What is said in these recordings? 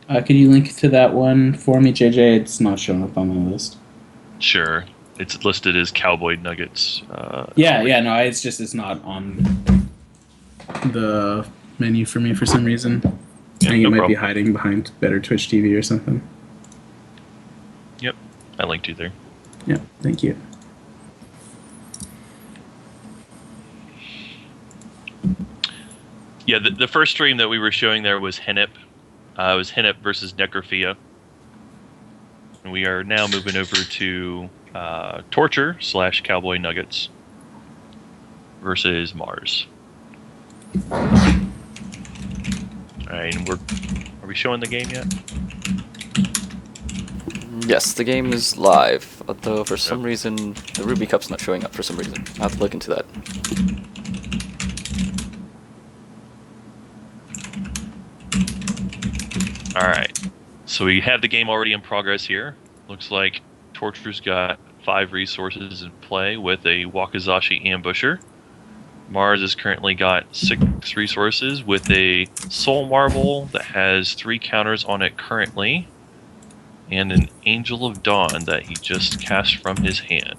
Could you link to that one for me, JJ? It's not showing up on my list. Sure. It's listed as Cowboy Nuggets. Yeah, no, it's not on the menu for me for some reason. I Yeah, think it no might be problem. hiding behind Better Twitch TV or something. Yep, I linked you there. Yeah, thank you. Yeah, the first stream that we were showing there was Hennep. It was Hennep versus Necrophia. And we are now moving over to Torture / Cowboy Nuggets versus Mars. Alright, and are we showing the game yet? Yes, the game is live, although for some reason the RubyCup's not showing up for some reason. I'll have to look into that. Alright, so we have the game already in progress here. Looks like Torture's got 5 resources in play with a Wakizashi Ambusher. Mars has currently got 6 resources with a Soul Marble that has 3 counters on it currently, and an Angel of Dawn that he just cast from his hand.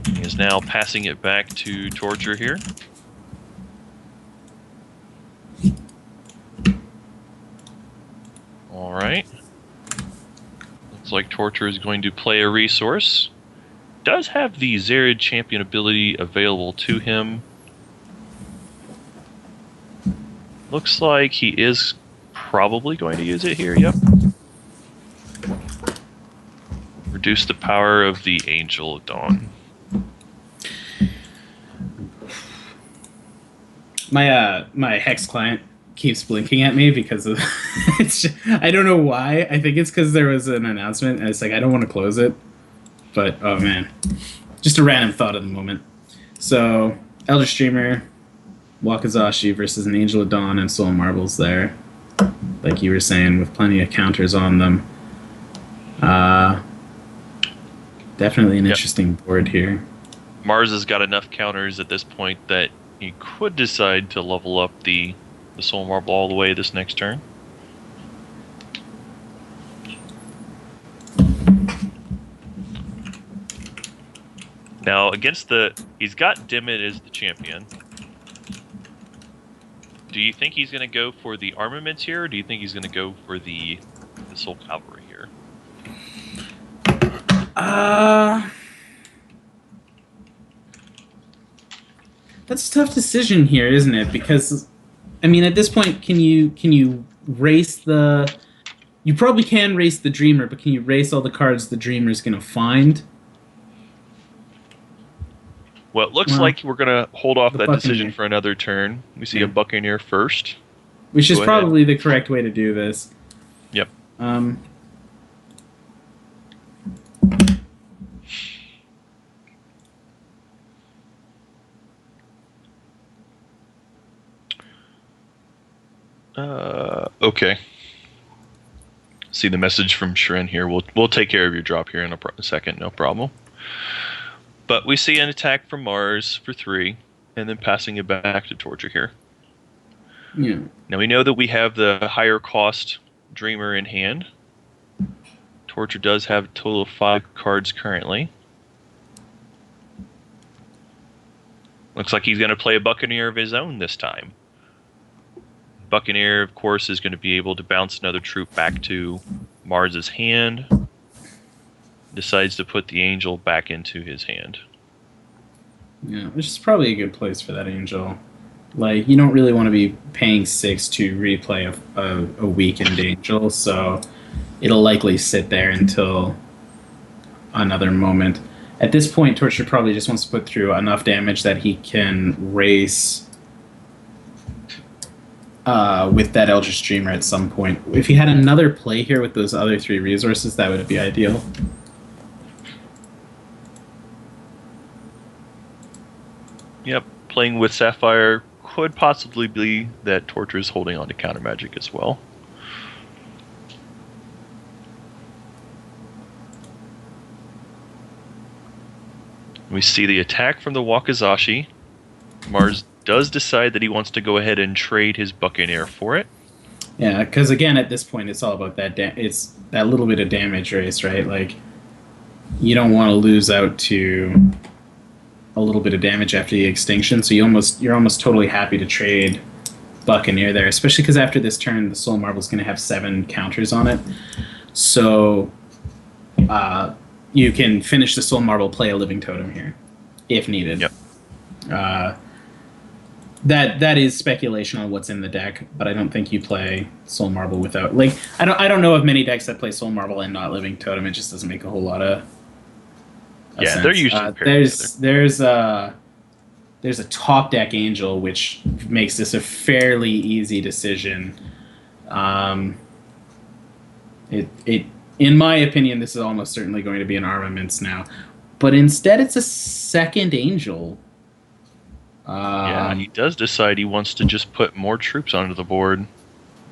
He is now passing it back to Torture here. Alright. Looks like Torture is going to play a resource. Does have the Zared champion ability available to him. Looks like he is probably going to use it here, yep. Reduce the power of the Angel of Dawn. My Hex client keeps blinking at me because of I don't know why. I think it's because there was an announcement and it's like I don't want to close it. But oh man. Just a random thought at the moment. So Elder Streamer, Wakizashi versus an Angel of Dawn and Soul Marbles there. Like you were saying, with plenty of counters on them. Definitely an interesting board here. Mars has got enough counters at this point that he could decide to level up the Soul Marble all the way this next turn. Now, he's got Dimit as the champion. Do you think he's going to go for the armaments here, or do you think he's going to go for the Soul Cavalry here? That's a tough decision here, isn't it? Because, I mean, at this point, can you race the... You probably can race the Dreamer, but can you race all the cards the Dreamer's going to find? Well, it looks like we're going to hold off that Buccaneer decision for another turn. We see a Buccaneer first. Which is probably the correct way to do this. Yep. Okay. See the message from Shren here. We'll take care of your drop here in a second, no problem. But we see an attack from Mars for 3, and then passing it back to Torture here. Yeah. Now we know that we have the higher cost Dreamer in hand. Torture does have a total of 5 cards currently. Looks like he's going to play a Buccaneer of his own this time. Buccaneer, of course, is going to be able to bounce another troop back to Mars's hand. Decides to put the Angel back into his hand. Yeah, which is probably a good place for that Angel. Like, you don't really want to be paying 6 to replay a weakened Angel, so it'll likely sit there until another moment. At this point, Torture probably just wants to put through enough damage that he can race with that Eldritch Dreamer at some point. If he had another play here with those other 3 resources, that would be ideal. Yep, playing with Sapphire could possibly be that Torture is holding on to counter magic as well. We see the attack from the Wakizashi. Mars does decide that he wants to go ahead and trade his Buccaneer for it. Yeah, because again, at this point, it's all about it's that little bit of damage race, right? Like, you don't want to lose out to a little bit of damage after the extinction, so you're almost totally happy to trade Buccaneer there, especially because after this turn, the Soul Marble is going to have 7 counters on it, so you can finish the Soul Marble, play a Living Totem here, if needed. Yep. That is speculation on what's in the deck, but I don't think you play Soul Marble without, like, I don't know of many decks that play Soul Marble and not Living Totem. It just doesn't make a whole lot of sense. They're usually paired together. There's a top deck Angel, which makes this a fairly easy decision. In my opinion, this is almost certainly going to be an Armaments now, but instead it's a second Angel. Yeah, he does decide he wants to just put more troops onto the board.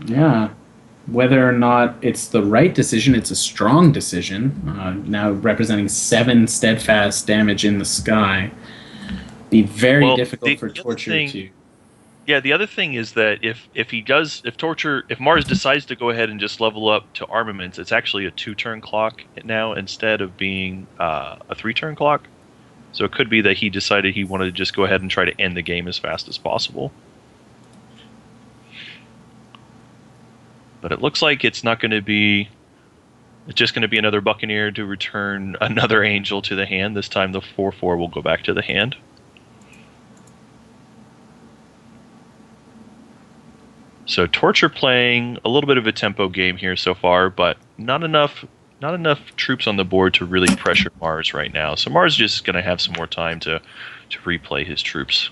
Yeah. Whether or not it's the right decision, it's a strong decision. Now representing 7 steadfast damage in the sky. Be very difficult for Torture to... Yeah, the other thing is that if Mars decides to go ahead and just level up to Armaments, it's actually a 2-turn clock now instead of being a 3-turn clock. So it could be that he decided he wanted to just go ahead and try to end the game as fast as possible. But it looks like it's not going to be... It's just going to be another Buccaneer to return another Angel to the hand. This time the 4/4 will go back to the hand. So Torture playing a little bit of a tempo game here so far, but not enough troops on the board to really pressure Mars right now. So Mars is just going to have some more time to replay his troops.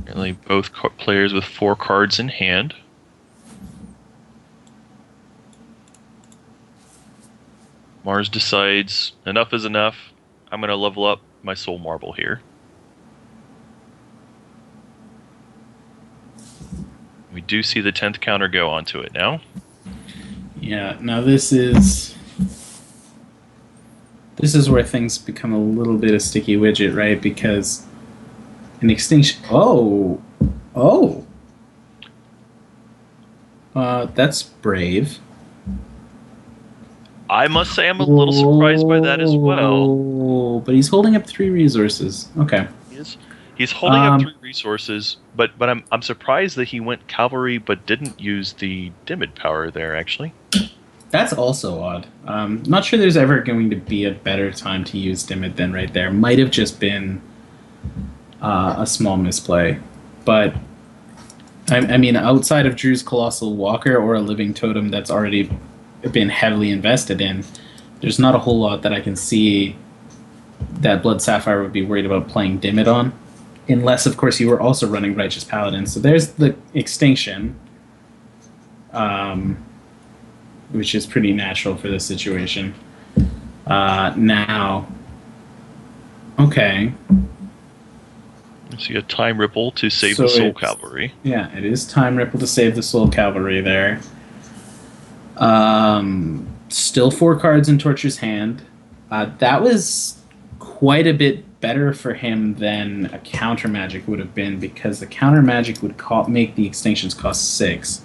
Currently both players with 4 cards in hand. Mars decides, enough is enough. I'm going to level up my Soul Marble here. We do see the 10th counter go onto it now. Yeah, now this is where things become a little bit of sticky widget, right? Because an extinction... that's brave. I must say I'm a little surprised by that as well. But he's holding up 3 resources. Okay. He's holding up 3 resources, but I'm surprised that he went Cavalry but didn't use the Dimid power there, actually. That's also odd. Not sure there's ever going to be a better time to use Dimid than right there. Might have just been a small misplay. But, I mean, outside of Drew's Colossal Walker or a Living Totem that's already been heavily invested in, there's not a whole lot that I can see that Blood Sapphire would be worried about playing Dimid on, unless of course you were also running Righteous Paladin. So there's the extinction, which is pretty natural for this situation. Now, okay, I see a Time Ripple to save the Soul Cavalry. Yeah, it is Time Ripple to save the Soul Cavalry there. Still 4 cards in Torture's hand. That was quite a bit better for him than a counter magic would have been, because the counter magic would make the extinctions cost 6,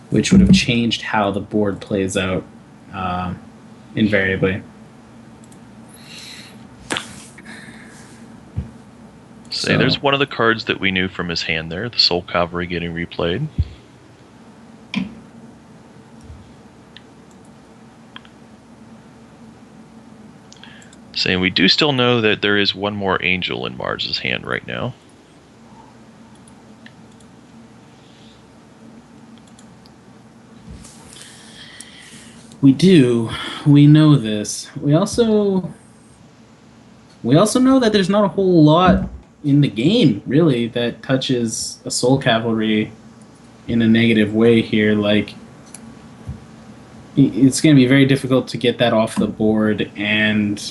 which would have changed how the board plays out invariably. So there's one of the cards that we knew from his hand there, the Soul Cavalry getting replayed. Saying we do still know that there is one more Angel in Mars's hand right now. We do. We know this. We also know that there's not a whole lot in the game, really, that touches a Soul Cavalry in a negative way here. Like, it's going to be very difficult to get that off the board and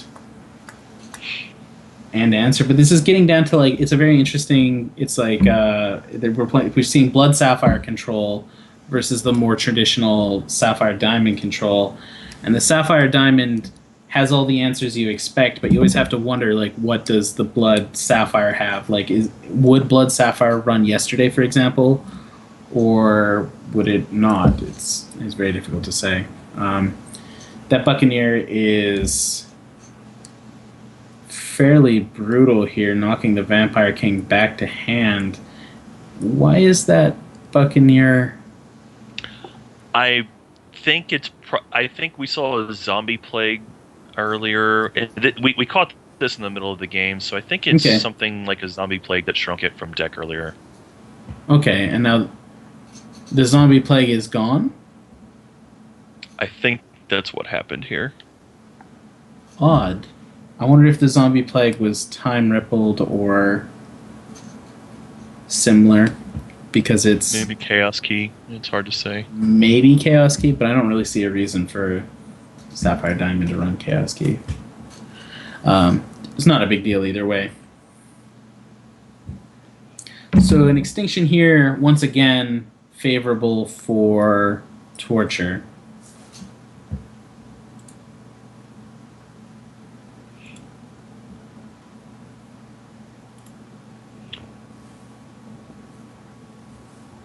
answer. But this is getting down to, like, it's a very interesting... It's like we're seeing Blood Sapphire control versus the more traditional Sapphire Diamond control. And the Sapphire Diamond has all the answers you expect, but you always have to wonder, like, what does the Blood Sapphire have? Like, would Blood Sapphire run yesterday, for example, or would it not? It's very difficult to say. That Buccaneer is fairly brutal here, knocking the Vampire King back to hand. Why is that Buccaneer? I think I think we saw a zombie plague earlier. We caught this in the middle of the game, so I think it's Okay. something like a zombie plague that shrunk it from deck earlier. Okay, and now the zombie plague is gone? I think that's what happened here. Odd. I wonder if the zombie plague was time rippled or similar, because it's Maybe Chaos Key. It's hard to say. maybe Chaos Key, but I don't really see a reason for Sapphire Diamond to run Chaos Key. It's not a big deal either way. So an extinction here, once again, favorable for Torture.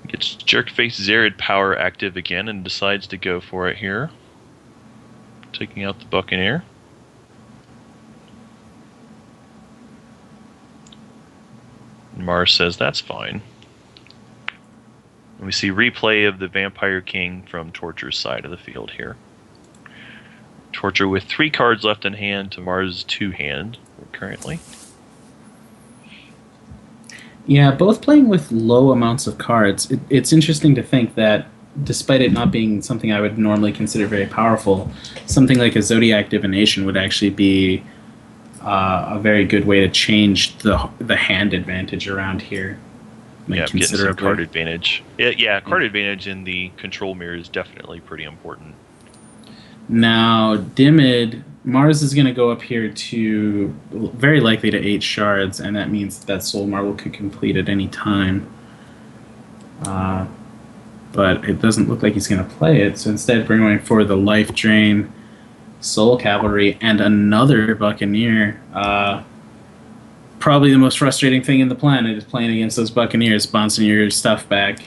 Gets Jerkface Zared power active again and decides to go for it here. Taking out the Buccaneer. Mars says that's fine. And we see replay of the Vampire King from Torture's side of the field here. Torture with 3 cards left in hand to Mars' 2 hand currently. Yeah, both playing with low amounts of cards. It's interesting to think that despite it not being something I would normally consider very powerful, something like a Zodiac Divination would actually be a very good way to change the hand advantage around here. Like, Yeah, getting some considerably. card advantage. Yeah, card advantage in the control mirror is definitely pretty important. Now, Dimid, Mars is going to go up here to very likely to 8 shards, and that means that Soul Marble could complete at any time. But it doesn't look like he's going to play it, so instead we're going for the Life Drain, Soul Cavalry, and another Buccaneer. Probably the most frustrating thing in the planet is playing against those Buccaneers, bouncing your stuff back.